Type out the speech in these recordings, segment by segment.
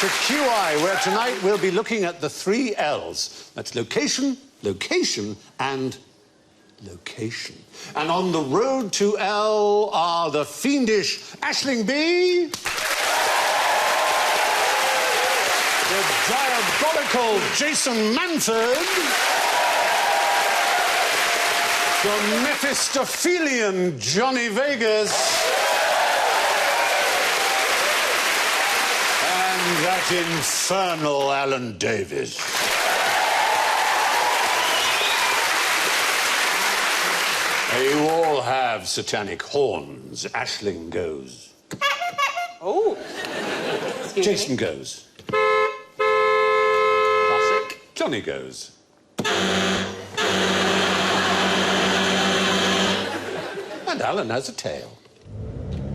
to QI, where tonight we'll be looking at the 3 L's. That's location, location, and location. And on the road to L are the fiendish Aisling B, the diabolical Jason Manford, the Mephistophelian Johnny Vegas, and that infernal Alan Davis. You all have satanic horns. Aisling goes. Oh. Jason goes. Classic. Johnny goes. And Alan has a tail.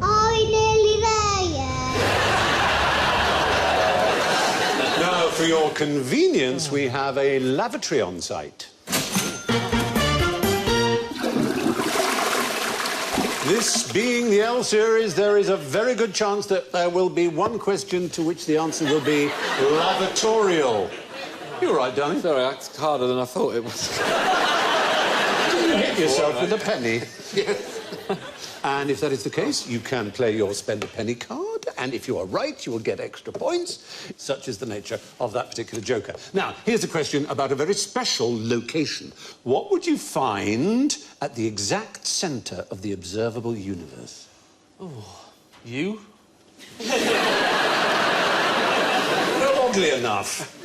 Are we nearly there yet? Now, for your convenience, we have a lavatory on site. This being the L series, there is a very good chance that there will be one question to which the answer will be lavatorial. You all right, darling? Sorry, that's harder than I thought it was. You hit yourself with a penny. And if that is the case, you can play your spend a penny card, and if you are right, you will get extra points. Such is the nature of that particular joker. Now, here's a question about a very special location. What would you find at the exact centre of the observable universe? Oh, you? Well, oddly enough.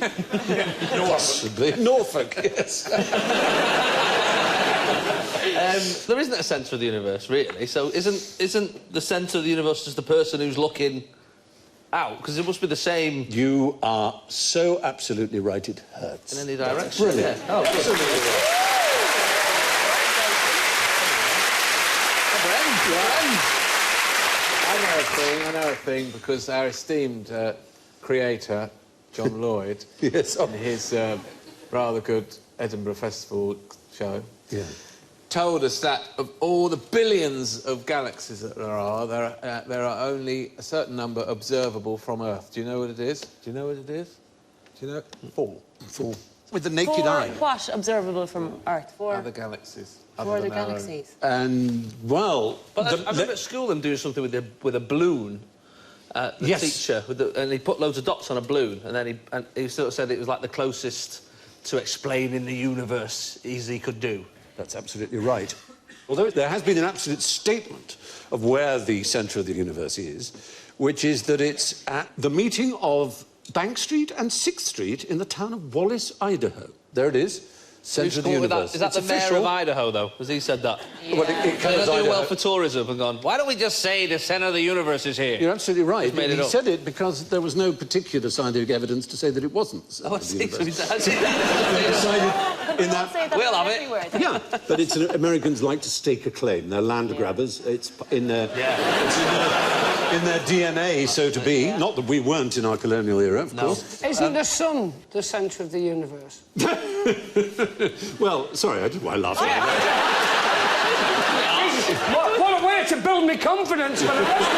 Possibly. Norfolk, yes. There isn't a centre of the universe, really. So isn't the centre of the universe just the person who's looking out? Because it must be the same... You are so absolutely right, it hurts. In any direction. Brilliant. Yeah. Oh, absolutely right. I know a thing, because our esteemed creator, John Lloyd, Yes. in his rather good Edinburgh Festival show, Yeah. told us that of all the billions of galaxies that there are only a certain number observable from Earth. Do you know what it is? Do you know what it is? Do you know? 4. With the naked eye. What observable from Earth? 4 Other galaxies. 4 other galaxies. And, well... But I remember at school them doing something with a balloon. The Yes. teacher, and he put loads of dots on a balloon, and then he sort of said it was like the closest to explaining the universe as he could do. That's absolutely right. Although there has been an absolute statement of where the centre of the universe is, which is that it's at the meeting of Bank Street and 6th Street in the town of Wallace, Idaho. There it is, centre of the universe. Is that It's the mayor official. of Idaho, though? Has he said that? Yeah. Well, it They're covers doing Idaho. well for tourism and gone, why don't we just say the centre of the universe is here? You're absolutely right. He's made it He up. said it because there was no particular scientific evidence to say that it wasn't the centre Oh, I of the see. So universe. he does. They decided in We'll that... say that We'll have it. everywhere. Yeah, but it's Americans like to stake a claim. They're land grabbers. It's in their in their DNA, so to be. Yeah. Not that we weren't in our colonial era, of course. Isn't the sun the centre of the universe? Well, sorry, why laugh at that? What a way to build me confidence for the rest of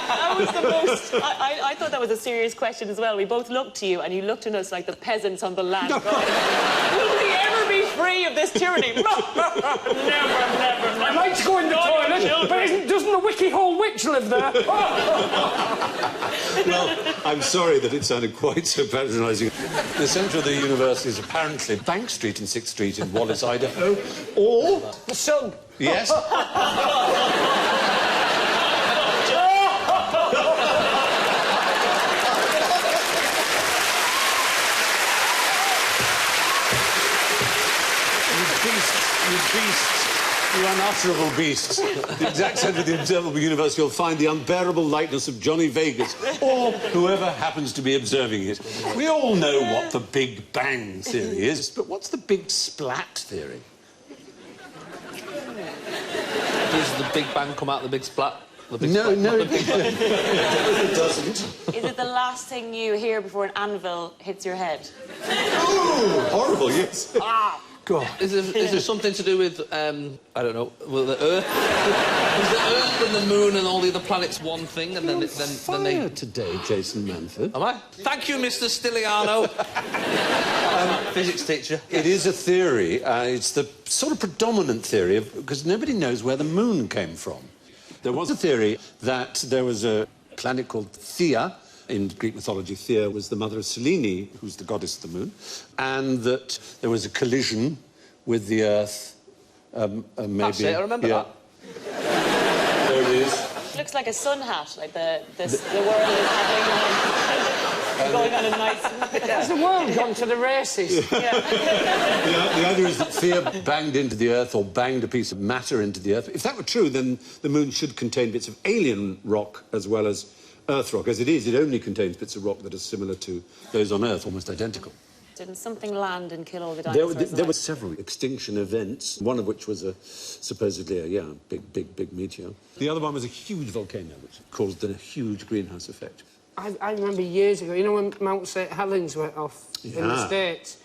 That was the most... I thought that was a serious question as well. We both looked to you, and you looked at us like the peasants on the land. Going, will we ever be free of this tyranny? Never. I like to go in the toilet, but doesn't the Wiki Hole Witch live there? Well, I'm sorry that it sounded quite so patronising. The centre of the universe is apparently Bank Street and 6th Street in Wallace, Idaho, or... The sun. Yes. You beasts, you unutterable beasts. The exact centre of the observable universe, you'll find the unbearable likeness of Johnny Vegas, or whoever happens to be observing it. We all know what the Big Bang theory is, but what's the Big Splat theory? Does the Big Bang come out of the Big Splat? The big No, splat, no, not the Big Bang. it doesn't. Is it the last thing you hear before an anvil hits your head? Oh, horrible, yes. God. Is there something to do with, I don't know, well, the Earth? Is the Earth and the Moon and all the other planets one thing, and then they... today, Jason Manford. Am I? Thank you, Mr. Stiliano. Physics teacher. It is a theory. It's the sort of predominant theory, because nobody knows where the moon came from. There was a theory that there was a planet called Thea. In Greek mythology, Thea was the mother of Selene, who's the goddess of the moon, and that there was a collision with the Earth, maybe... That's it, I remember that. There it is. It looks like a sun hat, like the world is having going on a nice... Has the world gone to the races? Yeah. The idea is that Thea banged into the Earth, or banged a piece of matter into the Earth. If that were true, then the moon should contain bits of alien rock as well as Earth rock. As it is, it only contains bits of rock that are similar to those on Earth, almost identical. Didn't something land and kill all the dinosaurs? There were several extinction events, one of which was supposedly a big meteor. The other one was a huge volcano, which caused a huge greenhouse effect. I remember years ago, you know, when Mount St Helens went off in the States?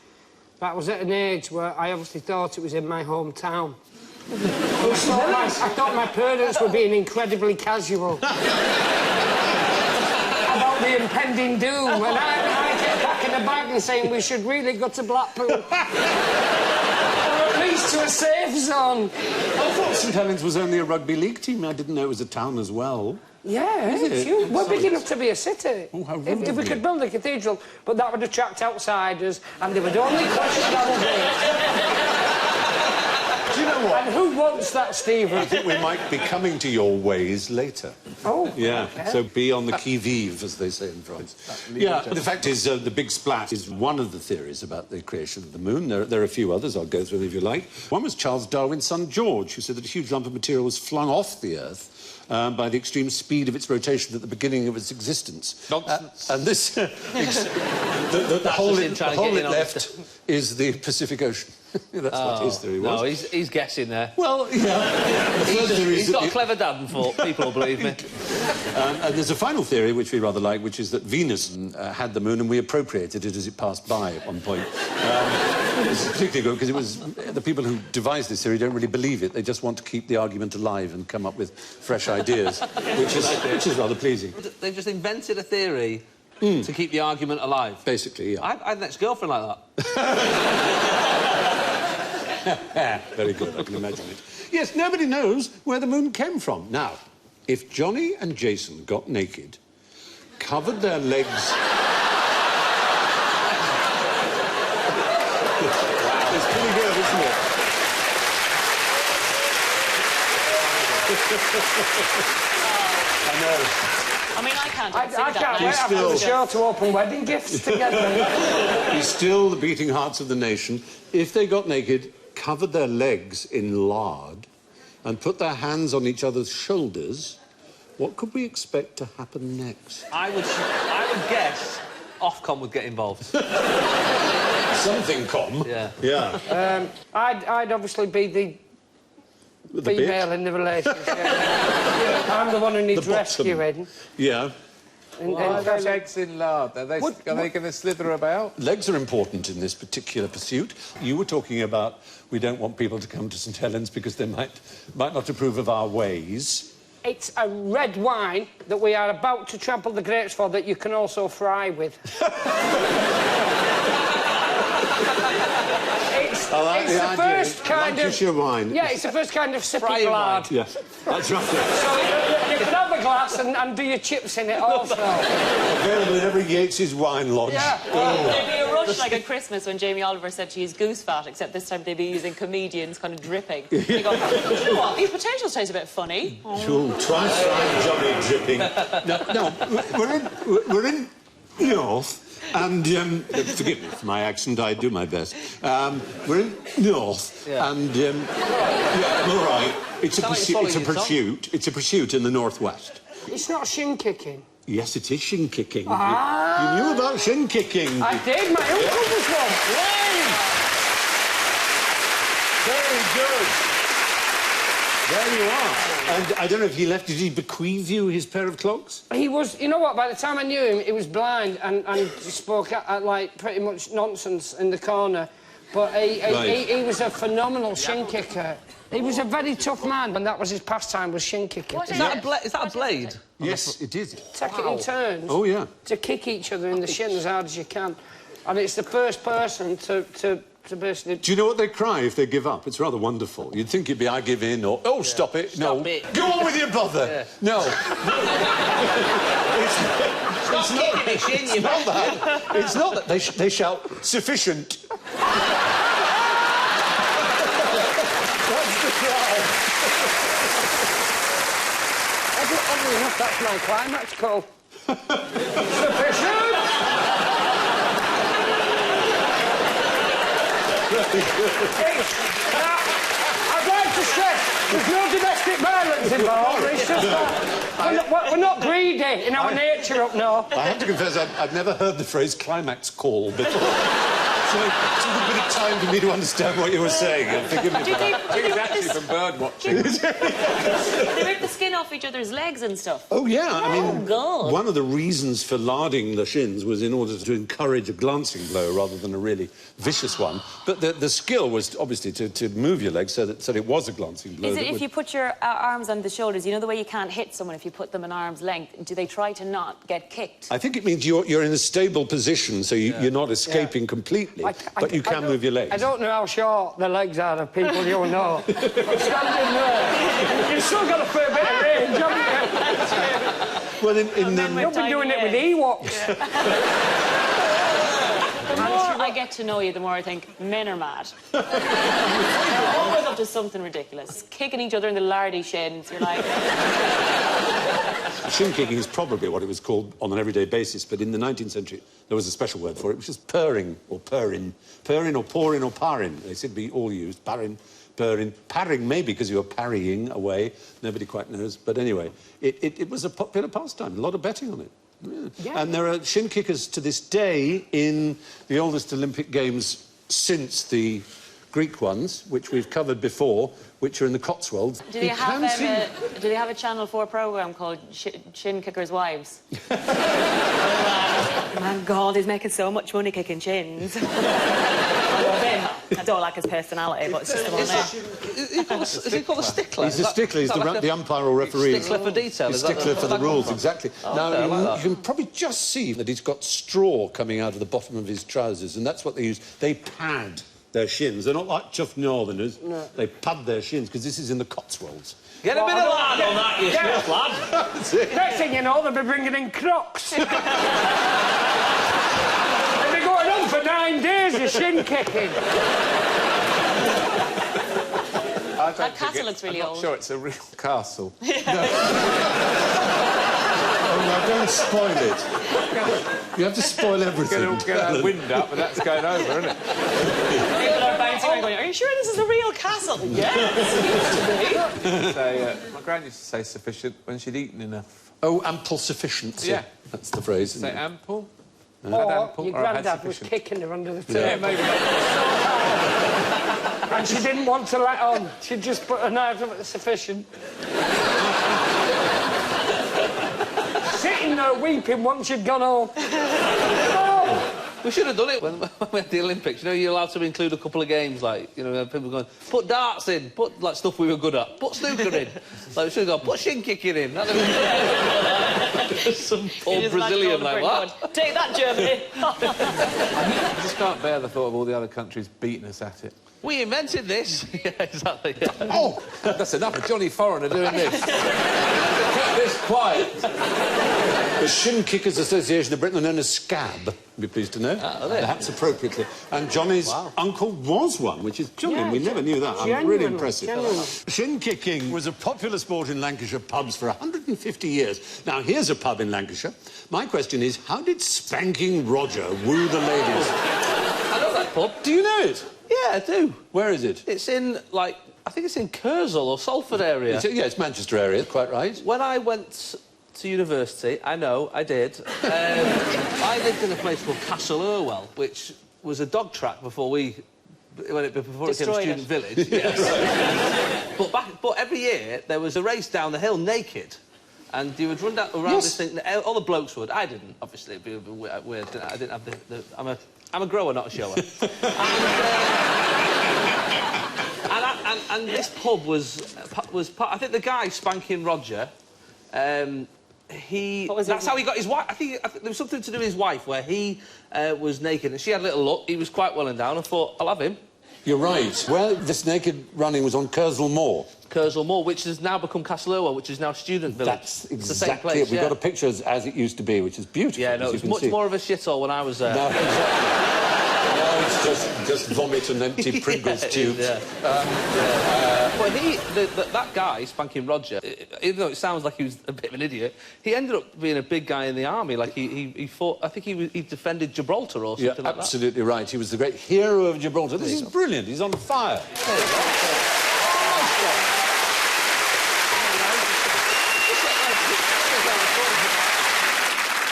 That was at an age where I obviously thought it was in my hometown. I thought my parents were being incredibly casual about the impending doom, and I get back in the bag and saying we should really go to Blackpool. Or at least to a safe zone. I thought St Helens was only a rugby league team. I didn't know it was a town as well. Yeah, it's huge. We're big enough to be a city. Oh, how rude if we of could you. build a cathedral, but that would attract outsiders, and they would only question our date. Do you know what? And who wants that, Stephen? I think we might be coming to your ways later. Oh, yeah. okay. So be on the qui vive, as they say in France. Yeah, the fact is, the big splat is one of the theories about the creation of the moon. There are a few others. I'll go through them if you like. One was Charles Darwin's son George, who said that a huge lump of material was flung off the Earth by the extreme speed of its rotation at the beginning of its existence. Nonsense. And this... the hole it left is the Pacific Ocean. That's what his theory was. No, he's guessing there. Well, yeah. He's got a clever dad and thought people will believe me. And there's a final theory, which we rather like, which is that Venus had the moon and we appropriated it as it passed by at one point. It's particularly good because it was... The people who devised this theory don't really believe it. They just want to keep the argument alive and come up with fresh ideas, which is rather pleasing. They've just invented a theory to keep the argument alive. Basically, yeah. I had an ex-girlfriend like that. Very good, I can imagine it. Yes, nobody knows where the moon came from. Now, if Johnny and Jason got naked, covered their legs... Wow. It's pretty good, isn't it? I know. I mean, I can't I can't wait after the show to open wedding gifts together. He's still the beating hearts of the nation. If they got naked, covered their legs in lard, and put their hands on each other's shoulders, what could we expect to happen next? I would guess Ofcom would get involved. Something com. Yeah. Yeah. I'd obviously be the female bit? in the relationship. I'm the one who needs The bottom. rescuing. Yeah. Why are their legs in lard? Are they going to slither about? Legs are important in this particular pursuit. You were talking about we don't want people to come to St Helens because they might not approve of our ways. It's a red wine that we are about to trample the grapes for that you can also fry with. I like it's the the idea. first kind of... Lancashire wine. Yeah, it's the first kind of sipping Frying lard. wine. Yeah, that's right. So you can have a glass and do your chips in it also. Available in every Yates's wine lodge. Yeah. There'd be a rush like at Christmas when Jamie Oliver said to use goose fat, except this time they'd be using comedians kind of dripping. They go, you know what, these potatoes taste a bit funny. Sure, try frying Johnny dripping. No, we're in North, and forgive me for my accent, I do my best. We're in North, and yeah, all right. It's a pursuit. It's a pursuit in the northwest. It's not shin kicking. Yes, it is shin kicking. Ah. You knew about shin kicking. I did. My uncle was one. Very good. There you are. And I don't know if he left. Did he bequeath you his pair of clogs? He was, you know what, by the time I knew him, he was blind and he spoke like pretty much nonsense in the corner. But he was a phenomenal shin kicker. He was a very tough man, and that was his pastime, was shin kicking. Is that a blade? Yes, it is. Take it in turns. Oh, yeah. To kick each other in the shin as hard as you can. And it's the first person to basically... Do you know what they cry if they give up? It's rather wonderful. You'd think it'd be, I give in, or, oh, stop it. Stop no. it. Go on with your bother. Yeah. No. Stop kicking his shin, you not that. It's not that. They shout, sufficient. That's the cry. Oddly enough, that's my climax call. Sufficient! I'd like to stress, there's no domestic violence involved. It's just we're not greedy in our nature up north. I have to confess, I've never heard the phrase climax call before. So it took a bit of time for me to understand what you were saying. Forgive me for that. It's actually from bird watching. They rip the skin off each other's legs and stuff. Oh, yeah. I mean, God. one of the reasons for larding the shins was in order to encourage a glancing blow rather than a really vicious one. But the skill was obviously to move your legs so that it was a glancing blow. Is it if you put your arms on the shoulders, you know the way you can't hit someone if you put them an arm's length, do they try to not get kicked? I think it means you're in a stable position, so you're not escaping completely, but you can move your legs. I don't know how short the legs are of people you know. But standing there, you've still got a fair bit of range, haven't you? Well, You've been doing it with Ewoks. The more I get to know you, the more I think men are mad. They're always up to something ridiculous. Kicking each other in the lardy shins, you're like... Shin kicking is probably what it was called on an everyday basis, but in the 19th century there was a special word for it, which is purring or purring. Purring or pouring or parring. They seem to be all used. Parring, purring. Parring maybe because you were parrying away. Nobody quite knows. But anyway, it was a popular pastime. A lot of betting on it. Yeah. And there are shin kickers to this day in the oldest Olympic Games since the Greek ones, which we've covered before, which are in the Cotswolds. Do they have a Channel 4 programme called Shin Kickers' Wives? My God, he's making so much money kicking shins. I love him. I don't like his personality, but it's just the one there. Is he called a stickler? He's a stickler. He's the umpire or referee. Stickler for detail. He's stickler for the rules, exactly. Oh, now, okay, you can probably just see that he's got straw coming out of the bottom of his trousers, and that's what they use. They pad their shins. They're not like tough northerners. No. They pad their shins, because this is in the Cotswolds. Get a bit of lard on that, you smith lad. Next thing you know, they'll be bringing in Crocs. They'll be going on for 9 days of shin kicking. That castle looks really old. I'm not sure it's a real castle. Oh, no, don't spoil it. You have to spoil everything. Get that wind up, and that's going over, isn't it? People are bouncing around going, are you sure this is a real castle? Yes, it used to be. My gran used to say sufficient when she'd eaten enough. Oh, ample sufficiency. Yeah. That's the phrase, isn't Say it? ample? Or ample, your or had granddad was sufficient? kicking her under the table. Yeah, maybe. And she didn't want to let on. She just put her knife up at the sufficient. Sitting there weeping once she'd gone home. Oh! We should have done it when we had the Olympics. You know, you're allowed to include a couple of games, like, you know, people going, put darts in, put, like, stuff we were good at, put snooker in. Like, we should have gone, put shin kicking in. Some poor Brazilian like, what? Take that, Germany. I just can't bear the thought of all the other countries beating us at it. We invented this. Yeah, exactly. Yeah. Oh, that's enough of Johnny Foreigner doing this. Keep this quiet. The Shin Kickers Association of Britain are known as SCAB, you'd be pleased to know. Are they? Perhaps appropriately. And Johnny's uncle was one, which is charming. Yeah, we never knew that. I'm really genuinely, impressive. genuinely. Shin kicking was a popular sport in Lancashire pubs for 150 years. Now, here's a pub in Lancashire. My question is, how did Spanking Roger woo the ladies? I know that pub. Do you know it? Yeah, I do. Where is it? It's in, like, I think it's in Kersal or Salford area. It's Manchester area, quite right. When I went to university, I know, I did, I lived in a place called Castle Irwell, which was a dog track before it became a student village. Yes. but every year, there was a race down the hill naked. And you would run around this thing, all the blokes would. I didn't, obviously, it'd be a bit weird. I didn't have I'm a I'm a grower, not a shower. And this pub was part... I think the guy, Spanking Roger, that's how he got his wife. I think there was something to do with his wife where he was naked and she had a little look. He was quite well and down. I thought, I'll have him. You're right. Well, this naked running was on Kersal Moor. Kersal Moor, which has now become Castle Irwell, which is now Student Village. That's exactly it. We've got a picture as it used to be, which is beautiful. Yeah, no, it was much more of a shithole when I was there. No, exactly. Now it's just vomit and empty Pringles tubes. But that guy, Spanking Roger, even though it sounds like he was a bit of an idiot, he ended up being a big guy in the army. Like, he fought... I think he defended Gibraltar or something like that. Absolutely right. He was the great hero of Gibraltar. This is brilliant. He's on fire.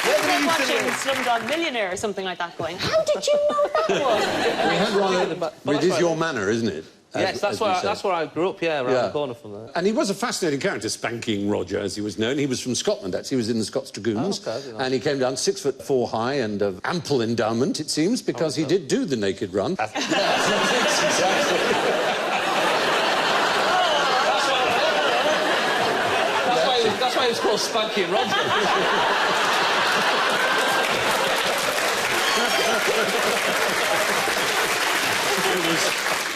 We're watching Slumdog Millionaire or something like that going, how did you know that one? It is your manor, isn't it? Yes, that's where I grew up, around the corner from there. And he was a fascinating character, Spanking Roger, as he was known. He was from Scotland, actually. He was in the Scots Dragoons. Oh, okay, and he came down 6'4" high and of ample endowment, it seems, because he did do the naked run. That's why he was called Spanking Roger.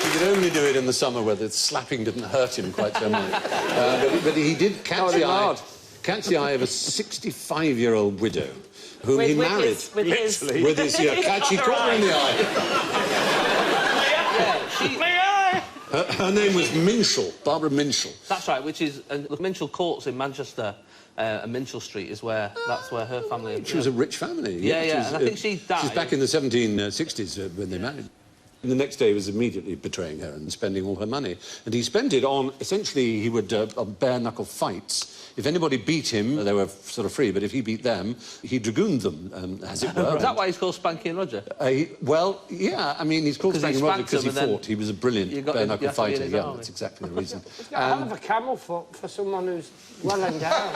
He could only do it in the summer where the slapping didn't hurt him quite so much. But he did catch the eye of a 65-year-old widow whom he married. With his catchy corner in the eye. Her name was Minshall, Barbara Minshall. That's right, which is... the Minshall Courts in Manchester, and Minshall Street is where... That's where her family... She was a rich family. Yeah, and I think she died... She's back in the 1760s when they married. And the next day he was immediately betraying her and spending all her money. And he spent it on... Essentially, he would... on bare-knuckle fights. If anybody beat him, they were sort of free, but if he beat them, he dragooned them, as it were. Is that why he's called Spanking Roger? Well, yeah, I mean, he's called Spanking Roger because he fought. He was a brilliant bare-knuckle fighter, yeah, that's exactly the reason. He's got a hell of a camel foot for someone who's well endowed.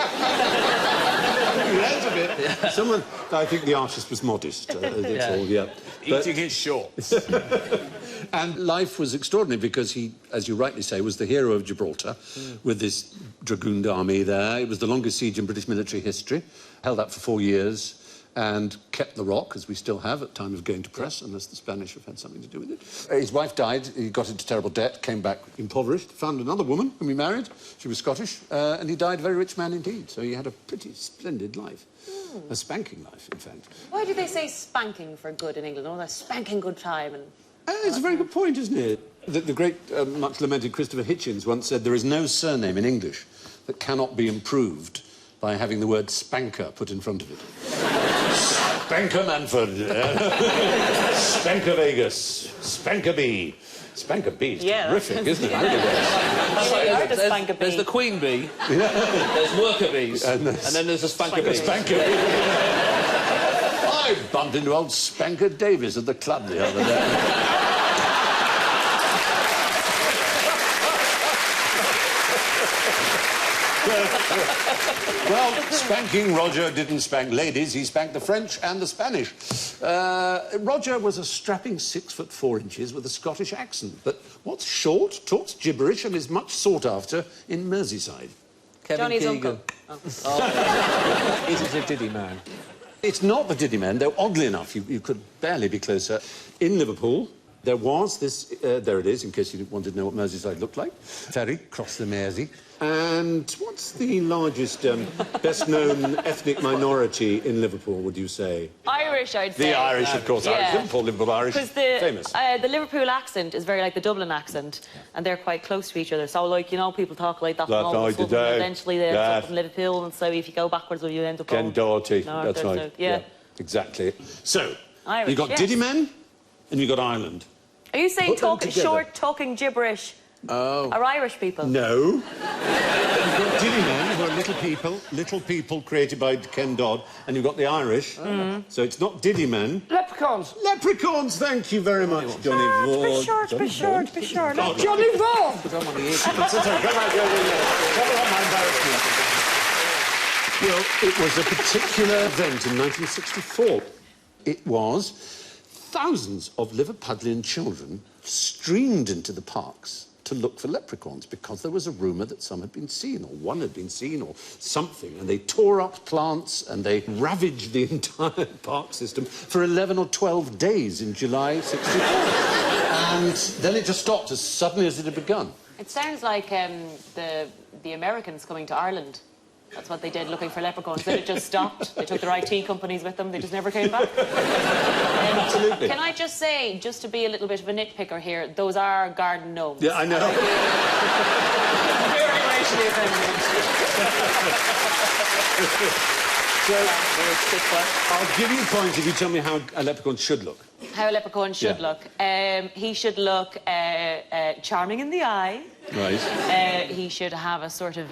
A bit. Yeah. Someone... I think the artist was modest, that's all, yeah. Eating his shorts. And life was extraordinary because he, as you rightly say, was the hero of Gibraltar with this dragooned army there. It was the longest siege in British military history, held up for 4 years and kept the rock, as we still have, at time of going to press, unless the Spanish have had something to do with it. His wife died, he got into terrible debt, came back impoverished, found another woman whom he married. She was Scottish, and he died a very rich man indeed. So he had a pretty splendid life. A spanking life, in fact. Why do they say spanking for good in England? Oh, they're spanking good time and... It's a very good point, isn't it? The great, much lamented Christopher Hitchens once said there is no surname in English that cannot be improved by having the word spanker put in front of it. Spanker Manford, Spanker Vegas, Spanker B. Spanker B is terrific, isn't it? There's the Queen Bee, there's Worker Bees, and then there's the Spanker Bee. Spanker Bee. I bumped into old Spanker Davis at the club the other day. Well, Spanking Roger didn't spank ladies, he spanked the French and the Spanish. Roger was a strapping 6'4" with a Scottish accent, but what's short, talks gibberish, and is much sought after in Merseyside. Johnny's uncle. Is it a diddy man? It's not the Diddy Man, though oddly enough, you could barely be closer. In Liverpool, there was this... there it is, in case you wanted to know what Merseyside looked like. Ferry, cross the Mersey. And what's the largest, best-known ethnic minority in Liverpool, would you say? Irish, I'd say. The Irish, of course. Irish. Liverpool Irish. Because famous. The Liverpool accent is very like the Dublin accent, and they're quite close to each other. So, like, you know, people talk like that from all of a sudden, and eventually they're from Liverpool, and so if you go backwards, you end up Ken Doherty, north, that's right. South. Yeah, exactly. So, Irish, you got Diddy Men, and you got Ireland. Are you saying talking gibberish are Irish people? No. You've got Diddy Men, who are little people created by Ken Dodd, and you've got the Irish. So it's not Diddy Men. Leprechauns. Leprechauns, thank you very much, Johnny Vaughan. Be sure. Not Johnny Vaughan. Well, it was a particular event in 1964. It was thousands of Liverpudlian children streamed into the parks to look for leprechauns because there was a rumour that some had been seen, or one had been seen, or something. And they tore up plants and they ravaged the entire park system for 11 or 12 days in July 64. And then it just stopped as suddenly as it had begun. It sounds like the Americans coming to Ireland. That's what they did, looking for leprechauns. Then it just stopped. They took their IT companies with them. They just never came back. Absolutely. Can I just say, just to be a little bit of a nitpicker here, those are garden gnomes. Yeah, I know. Very racially offended. I'll give you points if you tell me how a leprechaun should look. How a leprechaun should look. He should look charming in the eye. Right. He should have a sort of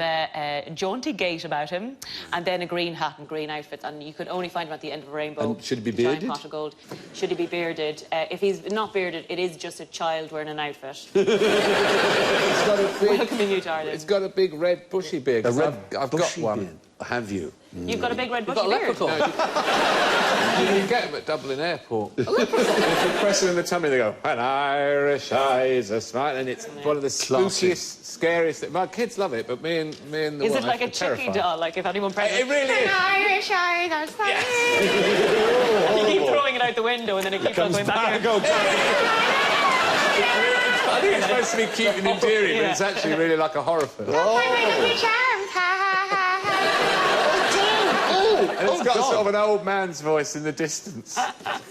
jaunty gait about him, and then a green hat and green outfit. And you could only find him at the end of a rainbow. And should he be bearded? Pot of gold. Should he be bearded? If he's not bearded, it is just a child wearing an outfit. Welcoming you to Ireland. It's got a big red bushy beard. I've got one. Beard. Have you? You've got a big red bushy Got a beard. leprechaun. You can get them at Dublin Airport. If you press them in the tummy, they go, an Irish eye is a smile, and it's one of the spookiest, scariest things. My kids love it, but me and the Is wife it like a are chicky terrified. doll? Like if anyone presses It really is. Irish eye, that's funny. You keep throwing it out the window and then it keeps on going back in. I think it's supposed to be cute and endearing, but it's actually really like a horror film. And it's got sort of an old man's voice in the distance.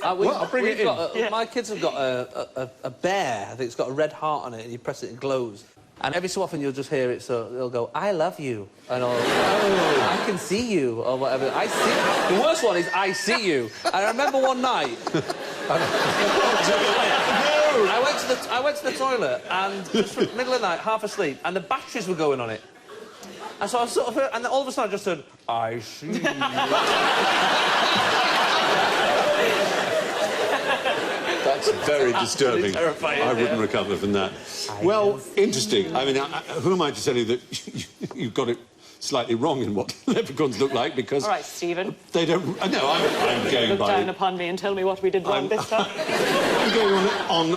I'll bring it in. My kids have got a bear. I think it's got a red heart on it, and you press it and it glows. And every so often you'll just hear it, so they'll go, I love you. And I can see you, or whatever. I see. The worst one is I see you. And I remember one night... I went to the toilet, and just from the middle of the night, half asleep, and the batteries were going on it. And so I sort of... And then all of a sudden I just said, I see you. That's very disturbing. Terrifying, I wouldn't recover from that. Well, interesting. I mean, who am I to tell you that you've got it slightly wrong in what leprechauns look like, because... All right, Stephen. They don't... No, I'm going Look by... down upon me and tell me what we did wrong this time. I'm going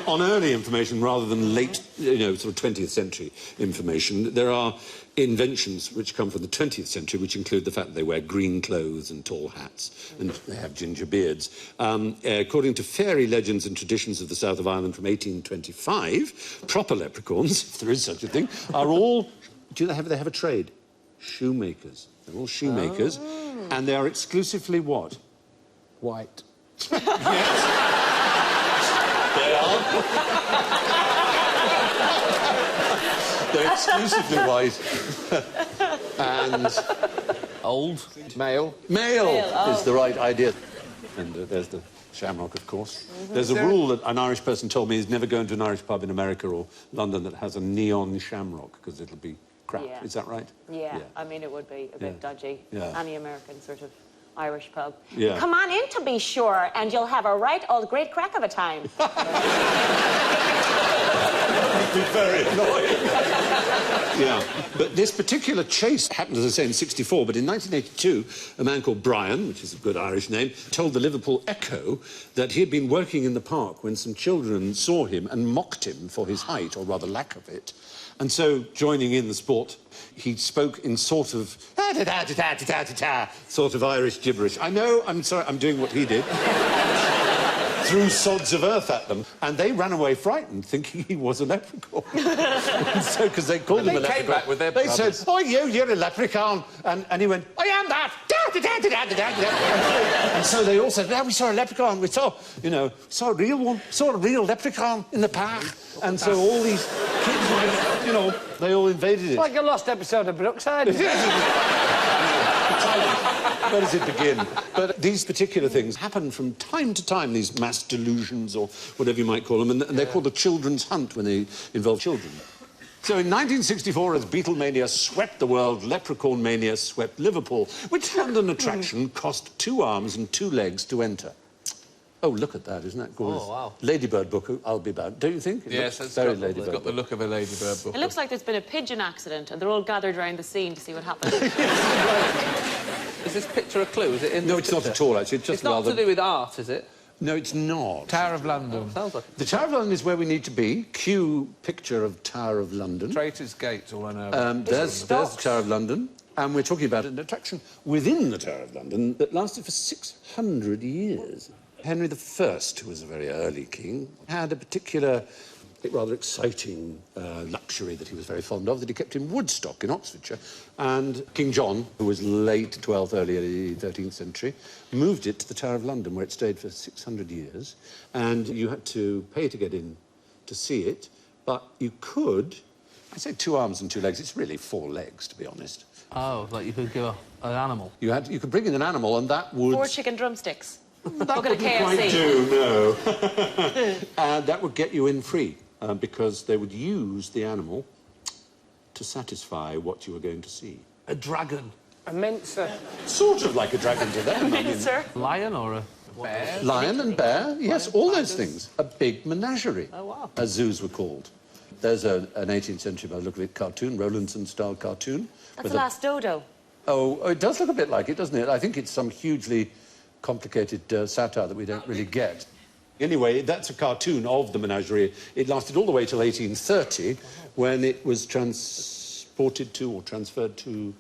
on early information rather than late, sort of 20th century information. There are inventions which come from the 20th century, which include the fact that they wear green clothes and tall hats, and they have ginger beards. According to fairy legends and traditions of the south of Ireland from 1825, proper leprechauns, if there is such a thing, are all... Do they have a trade? Shoemakers. They're all shoemakers, and they are exclusively what? White. Yes. They are. They're exclusively white. And... Old. Male. Male oh. is the right idea. And there's the shamrock, of course. There's a rule that an Irish person told me is never go into an Irish pub in America or London that has a neon shamrock, because it'll be crap. Yeah. Is that right? Yeah, I mean, it would be a bit dodgy. Yeah. Any American sort of Irish pub. Yeah. Come on in, to be sure, and you'll have a right old great crack of a time. It'd be very annoying. Yeah. But this particular chase happened, as I say, in '64, but in 1982, a man called Brian, which is a good Irish name, told the Liverpool Echo that he had been working in the park when some children saw him and mocked him for his height, or rather lack of it. And so, joining in the sport, he spoke in sort of... sort of Irish gibberish. I know, I'm sorry, I'm doing what he did. Threw sods of earth at them, and they ran away frightened, thinking he was a leprechaun. So, because they called him a leprechaun. They came back with their They brothers. said, oh, you're a leprechaun. And he went, I am that. And so they all said, yeah, we saw a leprechaun. We saw, saw a real one. Saw a real leprechaun in the park. And so all these kids, they all invaded it. Like a lost episode of Brookside. Where does it begin? But these particular things happen from time to time, these mass delusions or whatever you might call them, and they're called a children's hunt when they involve children. So in 1964, as Beatlemania swept the world, Leprechaun Mania swept Liverpool, which London attraction cost 2 arms and 2 legs to enter. Oh, look at that, isn't that gorgeous? Oh, wow. Ladybird book, I'll be bound. Don't you think? Yes, it's very it's Ladybird got the book. look of a ladybird book. It looks like there's been a pigeon accident, and they're all gathered around the scene to see what happened. Is this picture a clue? Is it in No, this it's not picture? at all, actually. It's just It's not rather... to do with art, is it? No, it's not. Tower of London. Sounds like The Tower of London is where we need to be. Cue picture of Tower of London. Traitors' Gate, all I know. There's the Tower of London. And we're talking about an attraction within the Tower of London that lasted for 600 years. Henry I, who was a very early king, had a particular, rather exciting luxury that he was very fond of, that he kept in Woodstock in Oxfordshire. And King John, who was late 12th, early 13th century, moved it to the Tower of London, where it stayed for 600 years. And you had to pay to get in to see it, but you could, I say 2 arms and 2 legs, it's really 4 legs, to be honest. Oh, like you could give an animal. You could bring in an animal, and that would... 4 chicken drumsticks. That Look at a wouldn't KFC. quite do, no. And that would get you in free, because they would use the animal to satisfy what you were going to see. A dragon. A mincer. Sort of like a dragon to them. I mean, Sir? Lion or a... Bear. lion and bear, yes, all those things. A big menagerie, Oh, wow. as zoos were called. There's an 18th century, by the look of it, cartoon, Rowlandson-style cartoon. That's the last dodo. Oh, it does look a bit like it, doesn't it? I think it's some hugely complicated satire that we don't really get. Anyway, that's a cartoon of the menagerie. It lasted all the way till 1830, when it was transported to, or transferred to...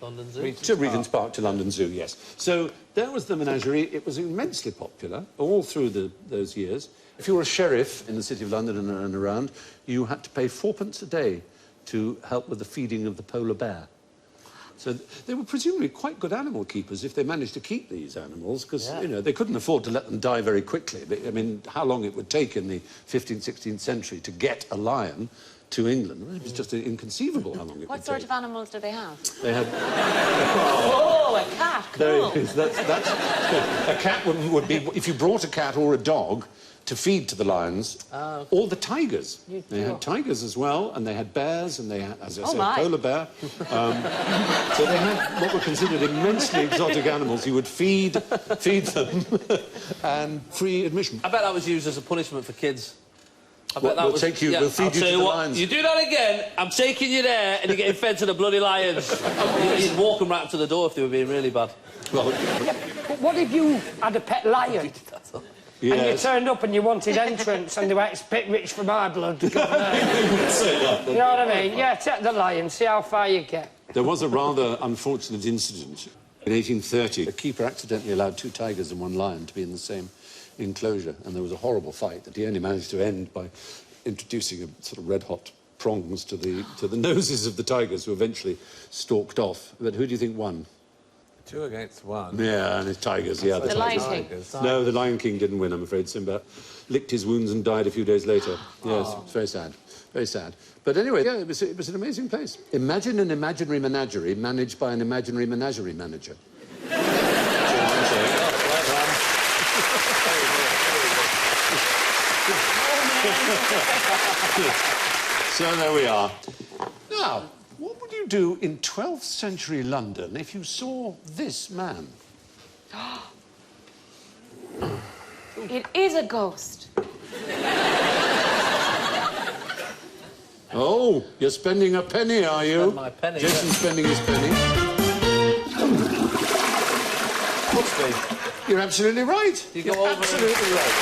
London Zoo? To Regent's Park, to London Zoo, yes. So there was the menagerie. It was immensely popular all through those years. If you were a sheriff in the City of London and around, you had to pay 4p a day to help with the feeding of the polar bear. So they were presumably quite good animal keepers if they managed to keep these animals, because, you know, they couldn't afford to let them die very quickly. But, I mean, how long it would take in the 15th, 16th century to get a lion to England, it was just inconceivable how long it would take. What sort of animals do they have? They had... Oh, a cat. Cool. That's a cat would be... If you brought a cat or a dog to feed to the lions, or the tigers. They had tigers as well, and they had bears, and they had, as I said, polar bear. So they had what were considered immensely exotic animals. You would feed them, and free admission. I bet that was used as a punishment for kids. I bet We'll feed you I'll to tell the what, lions. You do that again, I'm taking you there, and you're getting fed to the bloody lions. You'd walk them right up to the door if they were being really bad. Well, But what if you had a pet lion? And you turned up and you wanted entrance and they went, it's a bit rich for my blood to go there. You know what I mean? Yeah, take the lion, see how far you get. there was a rather unfortunate incident. In 1830, a keeper accidentally allowed 2 tigers and 1 lion to be in the same enclosure, and there was a horrible fight that he only managed to end by introducing a sort of red-hot prongs to the noses of the tigers, who eventually stalked off. But who do you think won? 2 against 1. Yeah, and his tigers, yeah. The Lion King. No, the Lion King didn't win, I'm afraid. Simba licked his wounds and died a few days later. Yes, it's very sad. Very sad. But anyway, yeah, it was an amazing place. Imagine an imaginary menagerie managed by an imaginary menagerie manager. So there we are. Now, what would you do in 12th century London if you saw this man? It is a ghost. Oh, you're spending a penny, are you? Spend my penny, Jason's spending his penny. Must be. You're absolutely right. You go You're over absolutely right.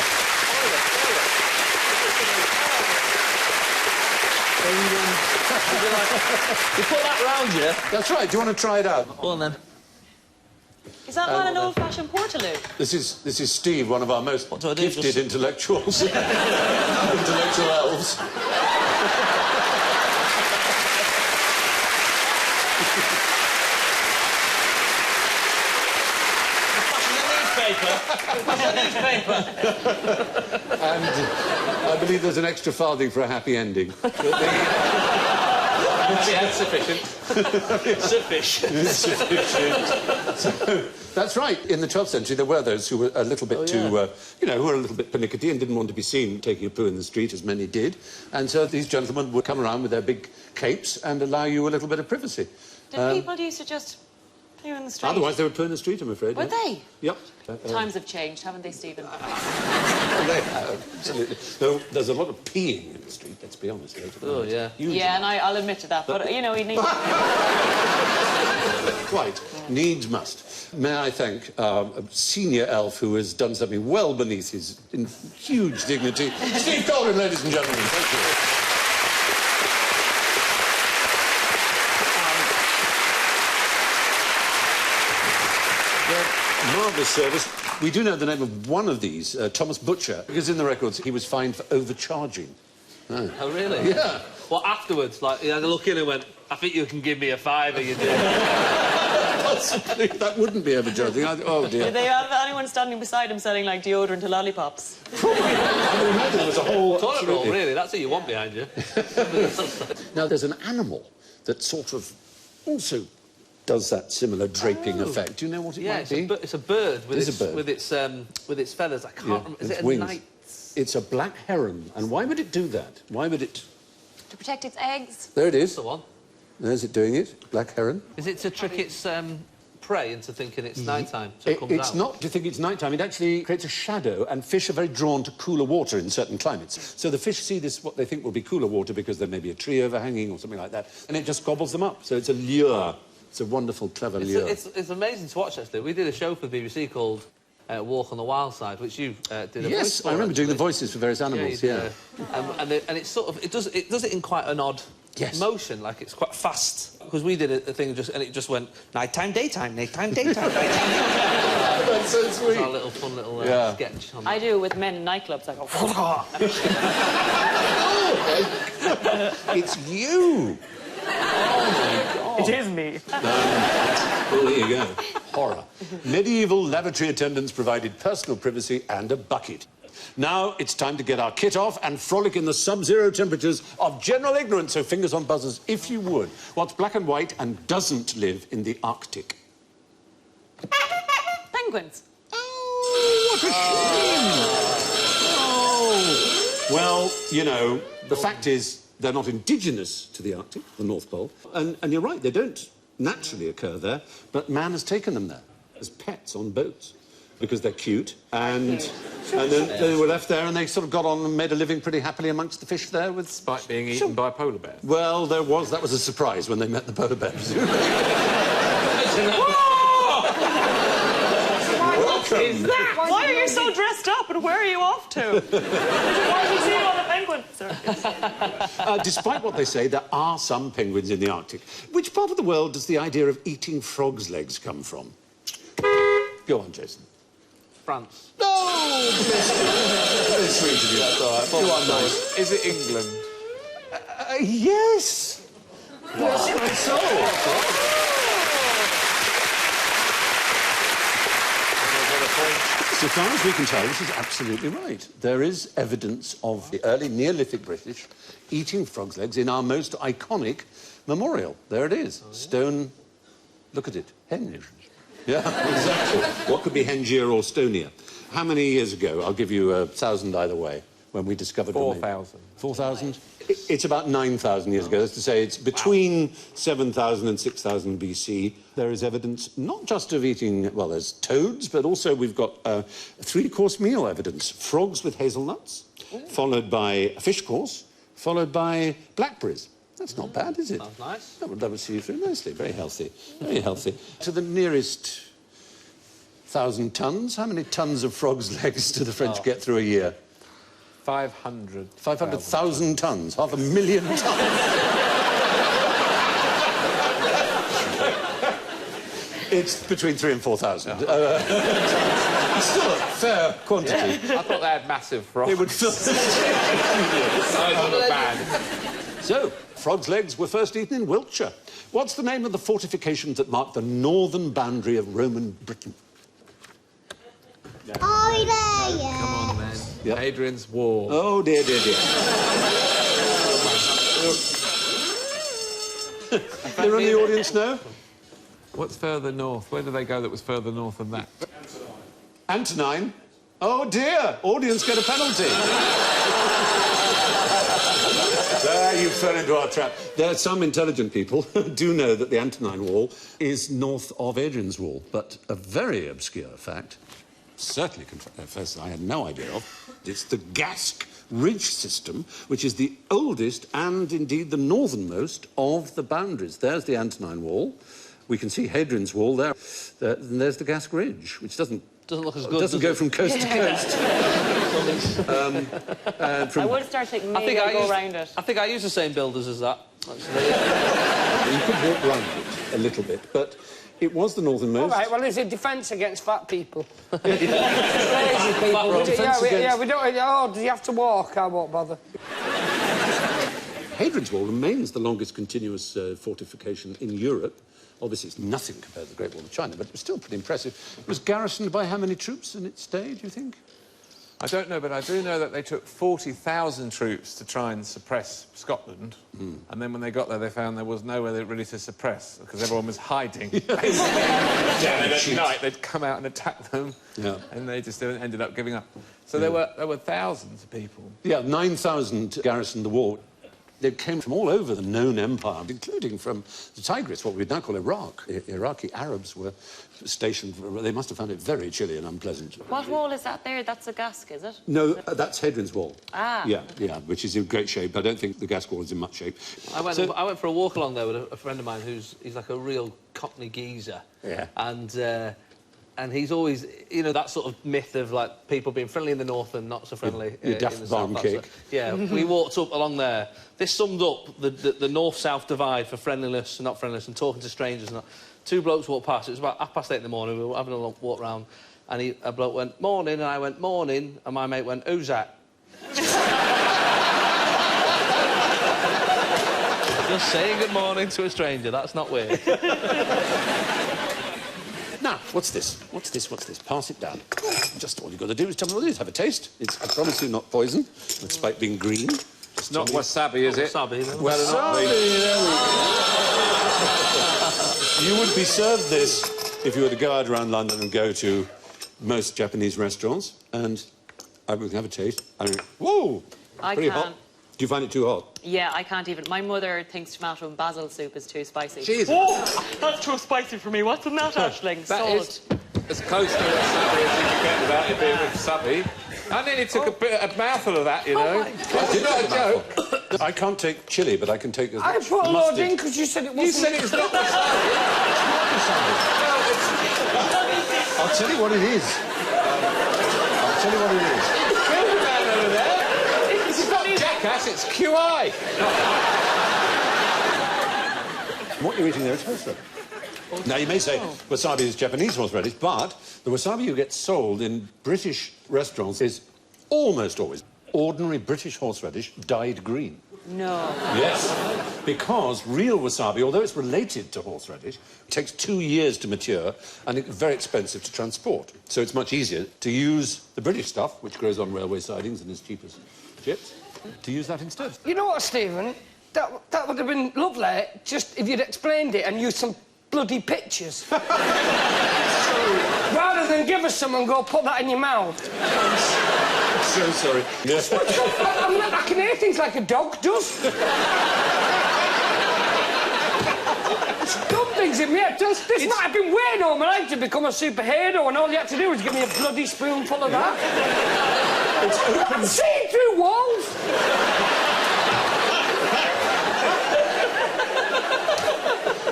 You put that round you. That's right. Do you want to try it out? Go on then. Is that not an old-fashioned Portaloo? This is Steve, one of our most What do I do? gifted Just- intellectuals. Intellectual elves. And I believe there's an extra farthing for a happy ending. Yeah, sufficient. Sufficient. So, that's right. In the 12th century, there were those who were a little bit too, you know, who were a little bit pernickety and didn't want to be seen taking a poo in the street, as many did. And so these gentlemen would come around with their big capes and allow you a little bit of privacy. Did people used to just They were in the street. Otherwise, they would poo in the street, I'm afraid. Would they? Yep. Times have changed, haven't they, Stephen? They have, absolutely. Though there's a lot of peeing in the street, let's be honest. Oh, yeah. Yeah, and I'll admit to that, but, you know, he needs... Quite. Needs must. May I thank a senior elf who has done something well beneath his huge dignity. Steve Colvin, ladies and gentlemen. Thank you. Marvellous service. We do know the name of one of these, Thomas Butcher, because in the records he was fined for overcharging. Oh, really? Yeah. Well, afterwards, like, he had a look in and went, I think you can give me a fiver, you do. Possibly. That wouldn't be overcharging. Oh, dear. Did they have anyone standing beside him selling, like, deodorant or lollipops? Probably. I would imagine there was a whole... Toilet roll, really. That's who you want behind you. Now, there's an animal that sort of also does that similar draping effect. Do you know what it might be? It's a bird with its feathers. I can't remember. Is it a night? It's a black heron. And why would it do that? Why would it... To protect its eggs. There it is. That's the one. There's it doing it. Black heron. Is it to trick its prey into thinking it's night-time, so it comes It's out? not to think it's night-time. It actually creates a shadow, and fish are very drawn to cooler water in certain climates. So the fish see this, what they think will be cooler water, because there may be a tree overhanging or something like that, and it just gobbles them up. So it's a lure. It's a wonderful, clever lure. It's amazing to watch, actually. We did a show for the BBC called Walk on the Wild Side, which you did a voice for, I remember doing the actually. voices for various animals, Yeah. And it's sort of... It does it in quite an odd motion, like it's quite fast. Because we did a thing and it just went nighttime, daytime, nighttime, daytime, nighttime. That's so sweet. Our little fun little sketch. On I do it with men in nightclubs. I go... It's you! It is me. Well, there you go. Horror. Medieval lavatory attendants provided personal privacy and a bucket. Now it's time to get our kit off and frolic in the sub-zero temperatures of general ignorance. So fingers on buzzers, if you would. What's black and white and doesn't live in the Arctic? Penguins. Oh, what a shame! Oh. Well, you know, the fact is they're not indigenous to the Arctic, the North Pole. And you're right, they don't naturally occur there, but man has taken them there as pets on boats because they're cute, and then they were left there and they sort of got on and made a living pretty happily amongst the fish there with... Despite being eaten by polar bears. Well, that was a surprise when they met the polar bears. Why are you so dressed up and where are you off to? Why have you seen all the penguins? Sorry. Despite what they say, there are some penguins in the Arctic. Which part of the world does the idea of eating frogs' legs come from? Go on, Jason. France. No! Very sweet of you. That's all right. Go on, nice. Is it England? Yes! Yes, my soul. So far as we can tell, this is absolutely right. There is evidence of the early Neolithic British eating frogs' legs in our most iconic memorial. There it is. Oh, yeah. Stone... Look at it. Henge. Yeah, exactly. What could be Hengier or stonier? How many years ago? I'll give you 1,000 either way, when we discovered... 4,000. 4,000? It's about 9,000 years ago. That's to say it's between 7,000 and 6,000 BC. There is evidence not just of eating, well, there's toads, but also we've got a three-course meal evidence. Frogs with hazelnuts, followed by a fish course, followed by blackberries. That's not bad, is it? Sounds nice. That would see you through nicely. Very healthy. Very healthy. To the nearest 1,000 tons, how many tons of frogs' legs do the French get through a year? 500. 500,000 tons. 500,000 tons. It's between 3,000 and 4,000. Still a fair quantity. Yeah. I thought they had massive frogs. It would fill the size of a bag. So, frogs' legs were first eaten in Wiltshire. What's the name of the fortifications that mark the northern boundary of Roman Britain? Are we there yet? Come on, man. Yep. Hadrian's Wall. Oh, dear, dear, dear. Anyone in the audience know? What's further north? Where did they go that was further north than that? Antonine. Oh, dear. Audience get a penalty. There, you fell into our trap. There are some intelligent people who do know that the Antonine Wall is north of Hadrian's Wall, but a very obscure fact, certainly confess I had no idea of, it's the Gasque ridge system, which is the oldest and, indeed, the northernmost of the boundaries. There's the Antonine Wall. We can see Hadrian's Wall there. And there's the Gasque Ridge, which doesn't look as good. Doesn't go from coast to coast. I would start thinking maybe I'll go around it. I think I use the same builders as that. You could walk round it a little bit, but it was the northernmost. All right, well, it's a defence against fat people. Lazy people. Yeah, we don't... Oh, do you have to walk? I won't bother. Hadrian's Wall remains the longest continuous fortification in Europe. Obviously, it's nothing compared to the Great Wall of China, but it was still pretty impressive. It was garrisoned by how many troops in its day, do you think? I don't know, but I do know that they took 40,000 troops to try and suppress Scotland. And then when they got there, they found there was nowhere really to suppress, because everyone was hiding. And at night, they'd come out and attack them, and they just ended up giving up. So there were thousands of people. Yeah, 9,000 garrisoned the wall. They came from all over the known empire, including from the Tigris, what we'd now call Iraq. Iraqi Arabs were stationed... They must have found it very chilly and unpleasant. What wall is that there? That's a Gasque, is it? No, that's Hadrian's Wall. Ah. Yeah, which is in great shape. I don't think the Gasque Wall is in much shape. I went for a walk along there with a friend of mine he's like a real Cockney geezer. Yeah. And he's always, you know, that sort of myth of, like, people being friendly in the north and not so friendly in the south. Cake. Yeah, we walked up along there. This summed up the north-south divide for friendliness and not friendliness and talking to strangers and that. Two blokes walked past. It was about 8:30 in the morning. We were having a long walk round, and a bloke went, "Morning," and I went, "Morning," and my mate went, "Who's that?" Just saying good morning to a stranger, that's not weird. Now, what's this? What's this? Pass it down. Just all you've got to do is tell me what it is. Have a taste. It's, I promise you, not poison, despite being green. It's not wasabi, is it? Wasabi, no. Well, wasabi, there we go. You would be served this if you were to go out around London and go to most Japanese restaurants, and I would have a taste. I mean, whoa! Pretty hot. Do you find it too hot? Yeah, I can't even. My mother thinks tomato and basil soup is too spicy. Jesus. Oh, that's too spicy for me. What's in that, Aisling? That is as close to wasabi as you can get without it being wasabi. I nearly took a mouthful of that, you know. It's not a joke. I can't take chilli, but I can take... I put a load in because you said it wasn't... You said it's not wasabi. I'll tell you what it is. It's not jackass, it's QI. What you're eating there is horseradish. Now, you may say wasabi is Japanese horseradish, but the wasabi you get sold in British restaurants is almost always ordinary British horseradish dyed green. No. Yes, because real wasabi, although it's related to horseradish, takes 2 years to mature and it's very expensive to transport. So it's much easier to use the British stuff, which grows on railway sidings and is cheap as chips, to use that instead. You know what, Stephen? That would have been lovely just if you'd explained it and used some bloody pictures. Rather than give us some and go put that in your mouth. I'm so sorry. I mean, I can hear things like a dog does. It's done things in me. This might have been way over my life to become a superhero, and all you had to do was give me a bloody spoonful of that. It's see through walls.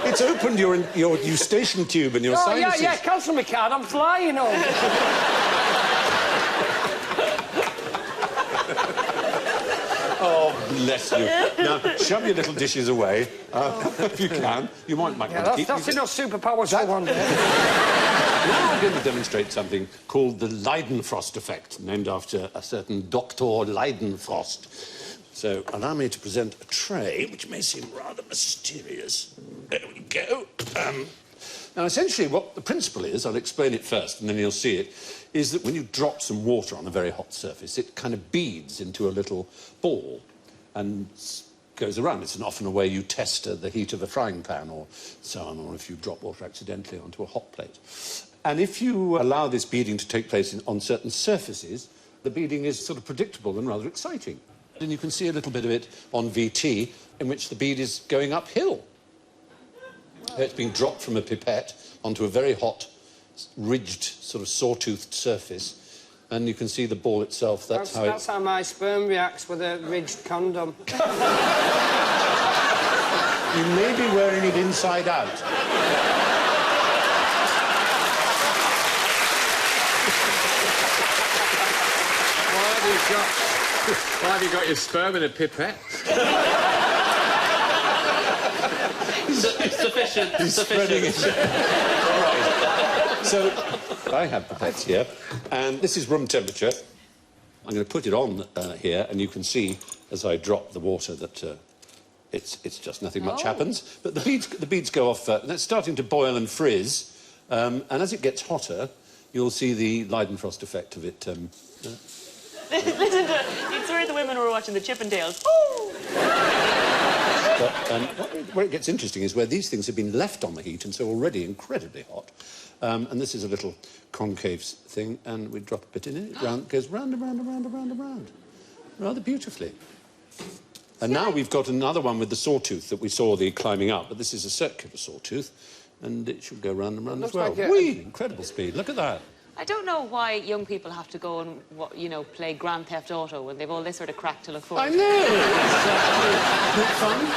It's opened your eustachian tube and your sinuses. Yeah, cancel my card. I'm flying home. Oh, bless you. Now, shove your little dishes away, if you can. You might want to keep... That's enough superpowers for one day. Now I'm going to demonstrate something called the Leidenfrost effect, named after a certain Dr. Leidenfrost. So, allow me to present a tray, which may seem rather mysterious. There we go. Now, essentially, what the principle is, I'll explain it first, and then you'll see it, is that when you drop some water on a very hot surface, it kind of beads into a little ball and goes around. It's often a way you test the heat of a frying pan or so on, or if you drop water accidentally onto a hot plate. And if you allow this beading to take place on certain surfaces, the beading is sort of predictable and rather exciting. And you can see a little bit of it on VT, in which the bead is going uphill. It's being dropped from a pipette onto a very hot, ridged, sort of sawtoothed surface. And you can see the ball itself. That's how my sperm reacts with a ridged condom. You may be wearing it inside out. Why have you got your sperm in a pipette? Sufficient. He's spreading it. All right. So, I have pipettes here, and this is room temperature. I'm going to put it on here, and you can see, as I drop the water, that it's just nothing much happens. But the beads go off, and it's starting to boil and frizz, and as it gets hotter, you'll see the Leidenfrost effect of it. Listen to it. You'd swear the women were watching the Chippendales. But where it gets interesting is where these things have been left on the heat and so already incredibly hot. And this is a little concave thing, and we drop a bit in it. It goes round and round and round and round and round. Rather beautifully. And now we've got another one with the sawtooth that we saw the climbing up, but this is a circular sawtooth, and it should go round and round as well. Like Whee! Incredible speed. Look at that. I don't know why young people have to go and, you know, play Grand Theft Auto when they've all this sort of crack to look forward to. I know! It's fun.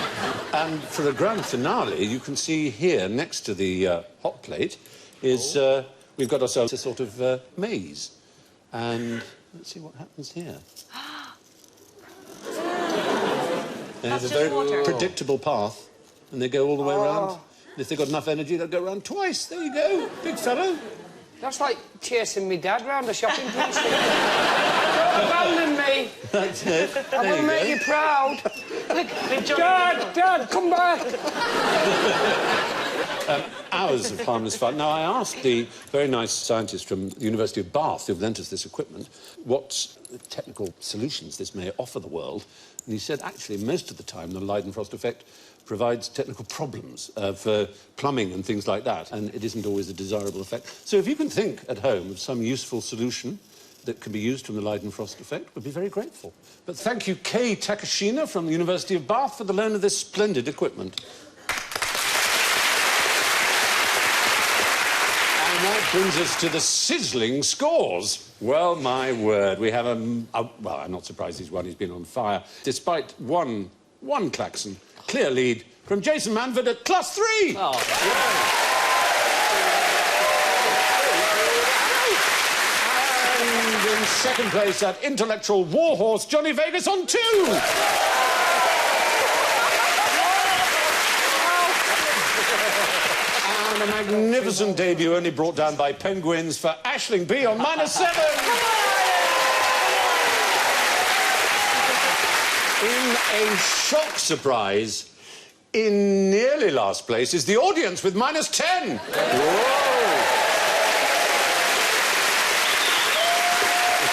And for the grand finale, you can see here, next to the hot plate, is we've got ourselves a sort of maze. And let's see what happens here. There's a very predictable path, and they go all the way around. And if they've got enough energy, they'll go around twice. There you go, big fellow. That's like chasing me dad round a shopping precinct. Don't abandon me. That's it. I will make you proud. Dad, come back. Hours of harmless fun. Now, I asked the very nice scientist from the University of Bath who lent us this equipment what technical solutions this may offer the world. And he said, actually, most of the time, the Leidenfrost effect provides technical problems for plumbing and things like that, and it isn't always a desirable effect. So if you can think at home of some useful solution that can be used from the Leidenfrost effect, we'd be very grateful. But thank you, Kei Takashina from the University of Bath, for the loan of this splendid equipment. And that brings us to the sizzling scores. Well, my word, we have well, I'm not surprised he's won, he's been on fire. Despite one klaxon, clear lead from Jason Manford at +3. Oh, And in second place, that intellectual warhorse, Johnny Vegas, on 2. And a magnificent debut only brought down by penguins for Aisling B on -7. In a shock surprise, in nearly last place is the audience with -10. Whoa!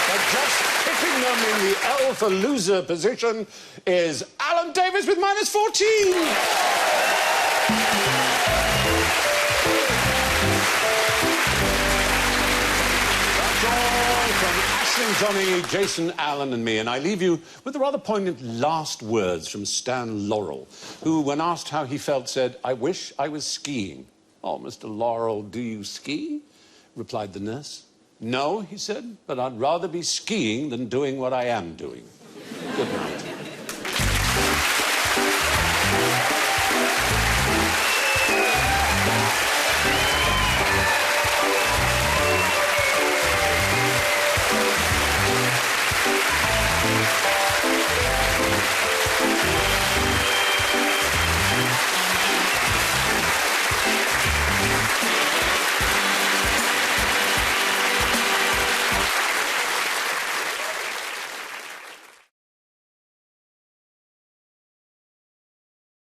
But just picking them in the alpha loser position is Alan Davis with -14. Johnny, Jason, Alan and me, and I leave you with the rather poignant last words from Stan Laurel, who, when asked how he felt, said, "I wish I was skiing." "Oh, Mr. Laurel, do you ski?" replied the nurse. "No," he said, "but I'd rather be skiing than doing what I am doing." Good night.